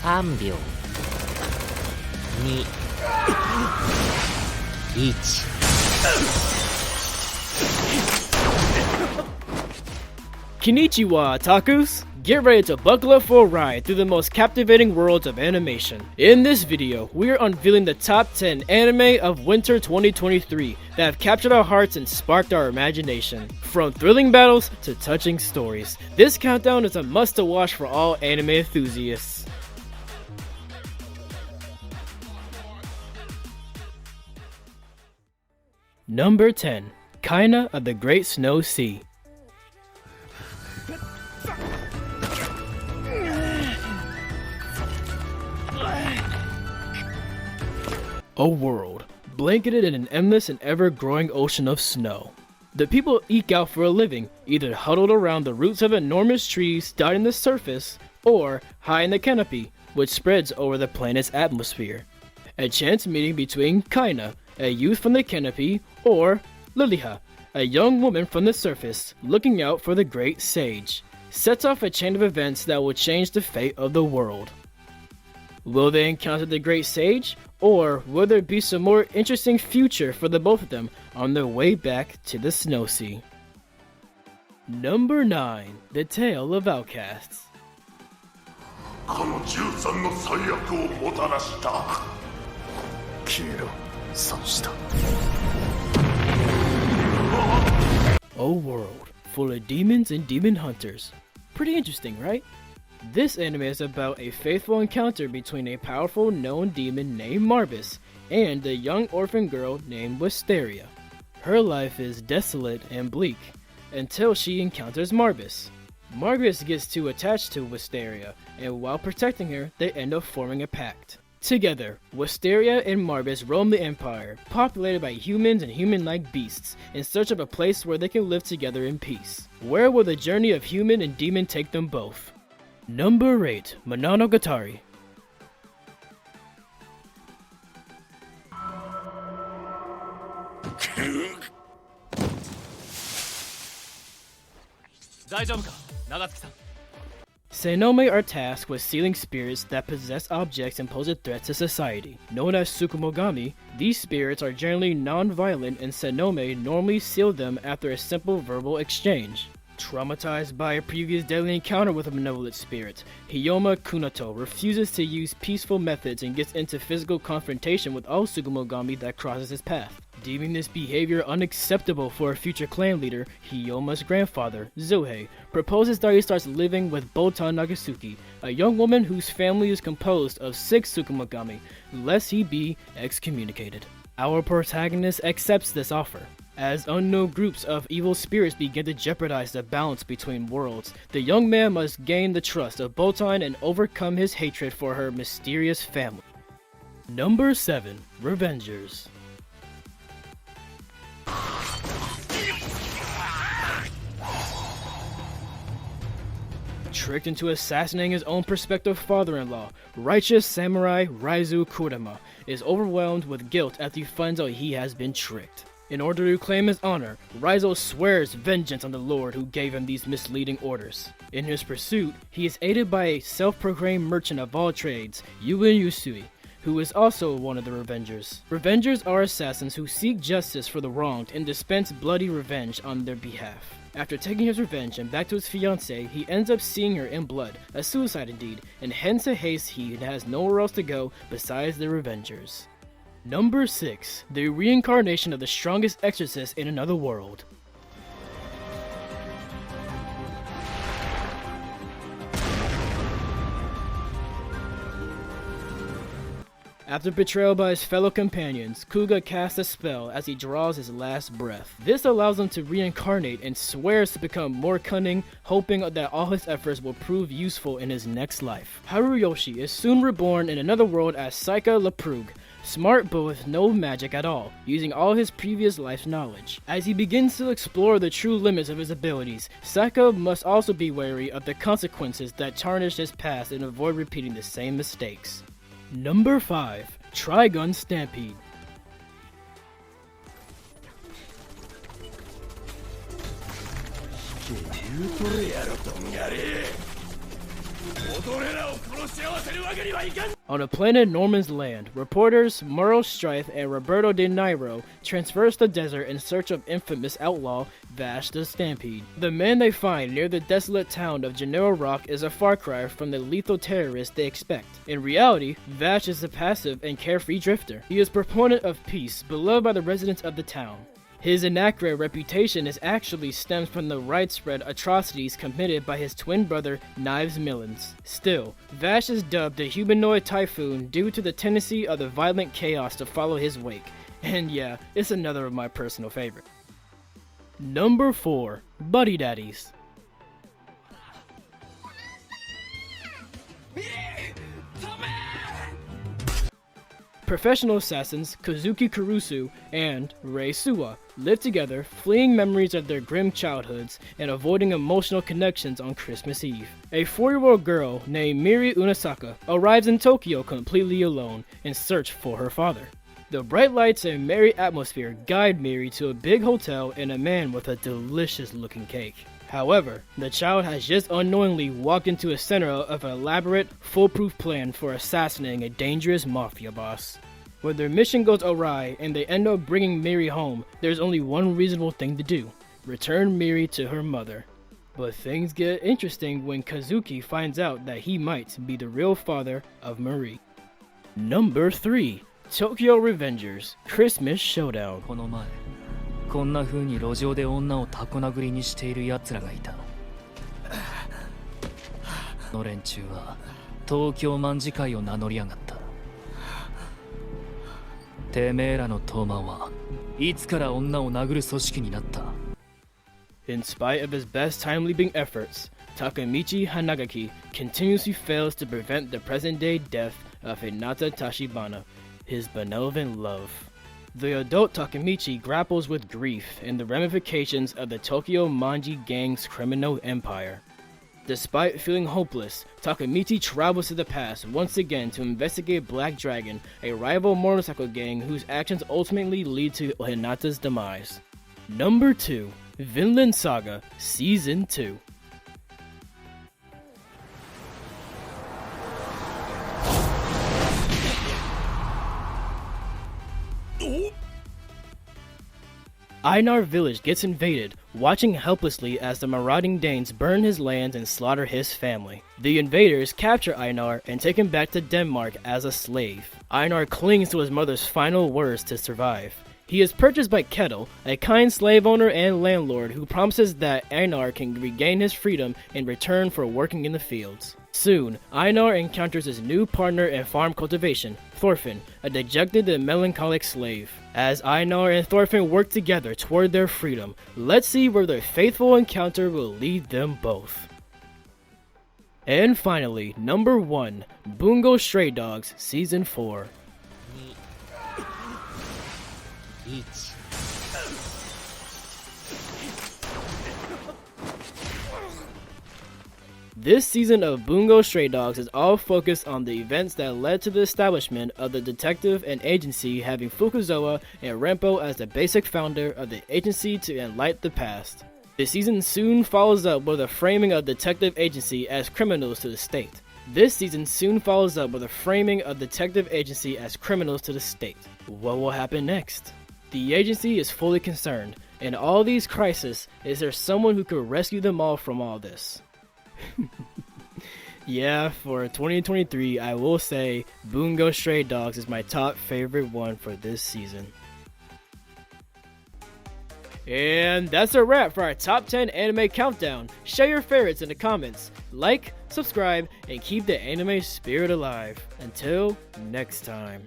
3秒2 1 Konnichiwa, otakus! Get ready to buckle up for a ride through the most captivating worlds of animation. In this video, we are unveiling the top 10 anime of winter 2023 that have captured our hearts and sparked our imagination. From thrilling battles to touching stories, this countdown is a must-to-watch for all anime enthusiasts. Number 10. Kaina of the Great Snow Sea. A world, blanketed in an endless and ever-growing ocean of snow. The people eke out for a living, either huddled around the roots of enormous trees dotting the surface, or high in the canopy, which spreads over the planet's atmosphere. A chance meeting between Kaina, a youth from the canopy, or Liliha, a young woman from the surface, looking out for the great sage, sets off a chain of events that will change the fate of the world. Will they encounter the great sage, or will there be some more interesting future for the both of them on their way back to the Snow Sea? Number 9. The Tale of Outcasts. A world full of demons and demon hunters. Pretty interesting, right? This anime is about a faithful encounter between a powerful known demon named Marbus and a young orphan girl named Wisteria. Her life is desolate and bleak until she encounters Marbus. Marbus gets too attached to Wisteria, and while protecting her, they end up forming a pact. Together, Wisteria and Marbus roam the Empire, populated by humans and human-like beasts, in search of a place where they can live together in peace. Where will the journey of human and demon take them both? Number 8. Mononogatari. Senome are tasked with sealing spirits that possess objects and pose a threat to society. Known as Tsukumugami, these spirits are generally non-violent, and Senome normally seal them after a simple verbal exchange. Traumatized by a previous deadly encounter with a malevolent spirit, Hiyoma Kunato refuses to use peaceful methods and gets into physical confrontation with all Tsukumogami that crosses his path. Deeming this behavior unacceptable for a future clan leader, Hiyoma's grandfather, Zohei, proposes that he starts living with Botan Nagasuki, a young woman whose family is composed of 6 Tsukumogami, lest he be excommunicated. Our protagonist accepts this offer. As unknown groups of evil spirits begin to jeopardize the balance between worlds, the young man must gain the trust of Botan and overcome his hatred for her mysterious family. Number 7. Revengers. Tricked into assassinating his own prospective father-in-law, righteous samurai Raizu Kurama is overwhelmed with guilt after he finds out he has been tricked. In order to claim his honor, Raizo swears vengeance on the lord who gave him these misleading orders. In his pursuit, he is aided by a self-proclaimed merchant of all trades, Yuen Yusui, who is also one of the Revengers. Revengers are assassins who seek justice for the wronged and dispense bloody revenge on their behalf. After taking his revenge and back to his fiancée, he ends up seeing her in blood, a suicide indeed, and hence a haste he has nowhere else to go besides the Revengers. Number 6. The reincarnation of the strongest exorcist in another world. After betrayal by his fellow companions, Kuga casts a spell as he draws his last breath. This allows him to reincarnate and swears to become more cunning, hoping that all his efforts will prove useful in his next life. Haruyoshi is soon reborn in another world as Saika Laprug, smart but with no magic at all, using all his previous life's knowledge. As he begins to explore the true limits of his abilities, Saika must also be wary of the consequences that tarnish his past and avoid repeating the same mistakes. Number 5. Trigun Stampede. On a planet Norman's Land, reporters Murrow Strife and Roberto De Niro traverse the desert in search of infamous outlaw Vash the Stampede. The man they find near the desolate town of Gennaro Rock is a far cry from the lethal terrorist they expect. In reality, Vash is a passive and carefree drifter. He is a proponent of peace, beloved by the residents of the town. His inaccurate reputation is actually stems from the widespread atrocities committed by his twin brother, Knives Millens. Still, Vash is dubbed the humanoid typhoon due to the tendency of the violent chaos to follow his wake. And yeah, it's another of my personal favorites. Number 4. Buddy Daddies. Professional assassins Kazuki Kurusu and Rei Suwa live together, fleeing memories of their grim childhoods and avoiding emotional connections on Christmas Eve. A 4-year-old girl named Miri Unasaka arrives in Tokyo completely alone in search for her father. The bright lights and merry atmosphere guide Miri to a big hotel and a man with a delicious looking cake. However, the child has just unknowingly walked into the center of an elaborate, foolproof plan for assassinating a dangerous mafia boss. When their mission goes awry and they end up bringing Miri home, there's only one reasonable thing to do: return Miri to her mother. But things get interesting when Kazuki finds out that he might be the real father of Marie. Number 3. Tokyo Revengers Christmas Showdown. こんな風に路上で女をタコ殴りにしている奴らがいた。の連中は東京卍会を名乗りやがった。てめえらの東卍はいつから女を殴る組織になった？ In spite of his best time-leaping efforts, Takemichi Hanagaki continuously fails to prevent the present-day death of Hinata Tachibana, his benevolent love. The adult Takemichi grapples with grief and the ramifications of the Tokyo Manji gang's criminal empire. Despite feeling hopeless, Takemichi travels to the past once again to investigate Black Dragon, a rival motorcycle gang whose actions ultimately lead to Hinata's demise. Number 2. Vinland Saga Season 2. Einar village gets invaded, watching helplessly as the marauding Danes burn his lands and slaughter his family. The invaders capture Einar and take him back to Denmark as a slave. Einar clings to his mother's final words to survive. He is purchased by Kettle, a kind slave owner and landlord who promises that Einar can regain his freedom in return for working in the fields. Soon, Einar encounters his new partner in farm cultivation, Thorfinn, a dejected and melancholic slave. As Einar and Thorfinn work together toward their freedom, let's see where their faithful encounter will lead them both. And finally, number 1, Bungo Stray Dogs Season 4. This season of Bungo Stray Dogs is all focused on the events that led to the establishment of the detective and agency, having Fukuzawa and Rempo as the basic founder of the agency to enlighten the past. The season soon follows up with a framing of detective agency as criminals to the state. What will happen next? The agency is fully concerned. In all these crises, is there someone who could rescue them all from all this? Yeah, for 2023, I will say Bungo Stray Dogs is my top favorite one for this season. And that's a wrap for our top 10 anime countdown. Share your favorites in the comments. Like, subscribe, and keep the anime spirit alive. Until next time.